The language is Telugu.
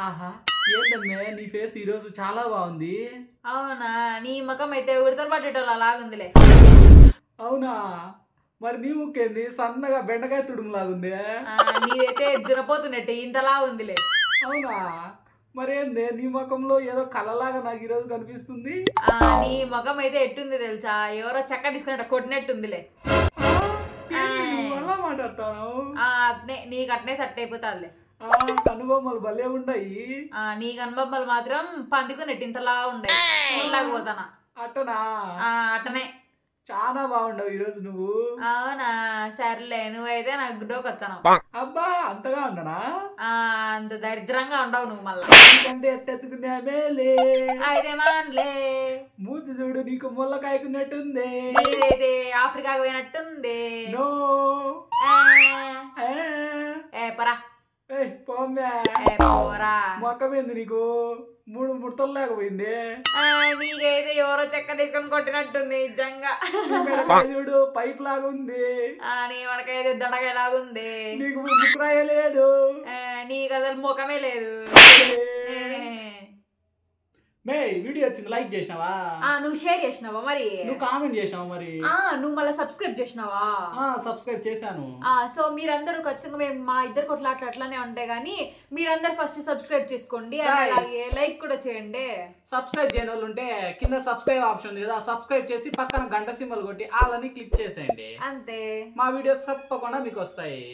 ఆహా ఏందమ్మే నీ ఫేస్ ఈరోజు చాలా బాగుంది. అవునా నీ ముఖం అయితే ఉడతలు పట్టేటోళ్ళు అలాగుందిలే. అవునా మరి నీ ముక్కేంది సన్నగా బెండకాయ తుడుములాగుంది. నీదైతే దురపోతున్నట్టు ఇంతలా ఉందిలే. అవునా మరేంది నీ ముఖంలో ఏదో కళలాగా నాకు ఈరోజు కనిపిస్తుంది. నీ ముఖం అయితే ఎట్టుంది తెలుసా, ఎవరో చెక్క తీసుకున్నట్టు కొట్టినట్టుందిలే. ఆ, ఏంది నువ్వు అలా మాట్లాడతావు? అట్నే నీకు అట్నే సెట్ అయిపోతాదిలే. కనుబొమ్మలు భలే ఉన్నాయి. నీ కనుబొమ్మలు మాత్రం పందుకున్నట్టు ఇంతలా ఉండయి. పోతానా అట్టనా? అట్టనే. చాలా బాగుండవు ఈరోజు నువ్వు. అవునా సర్లే, నువ్వైతే నాకు గుడ్డోకి వచ్చాను. అబ్బా అంతగా ఉండనా? అంత దరిద్రంగా ఉండవు నువ్వు మళ్ళా. ఎందుకంటే ఎత్తెత్తుకున్నామేలే. అయితే మాన్లే. మూతి చూడు నీకు ముళ్ళకాయకున్నట్టుంది. నీదైతే ఆఫ్రికాకు పోయినట్టుంది. నో పరా పోమ్మే. పోరా. మొక్కమేంది నీకు మూడు ముడతలు లేకపోయింది. నీకైతే ఎవరో చెక్క తీసుకొని కొట్టినట్టుంది నిజంగా. చూడు పైప్ లాగా ఉంది. నీ వడకైతే దొండకాయ లాగుంది. నీకు ముక్కురాయ లేదు. నీకు అసలు ముఖమే లేదు. మే వీడియో వచ్చింది లైక్ చేసినావా? నువ్వు షేర్ చేసినావా మరి? నువ్వు కామెంట్ చేసినావా మరి? నువ్వు మళ్ళీ సబ్స్క్రైబ్ చేసినావా? సబ్స్క్రైబ్ చేశాను. సో మీరందరూ ఖచ్చితంగా మేము మా ఇద్దరు కొట్లాట్లు అట్లానే ఉంటాయి కానీ మీరందరూ ఫస్ట్ సబ్స్క్రైబ్ చేసుకోండి, అలాగే లైక్ కూడా చేయండి. సబ్స్క్రైబ్ చేయని వాళ్ళు ఉంటే కింద సబ్స్క్రైబ్ ఆప్షన్ ఉంది కదా, సబ్స్క్రైబ్ చేసి పక్కన గంట సింబల్ కొట్టి ఆల్ అని క్లిక్ చేసేయండి. అంతే, మా వీడియోస్ తప్పకుండా మీకు వస్తాయి.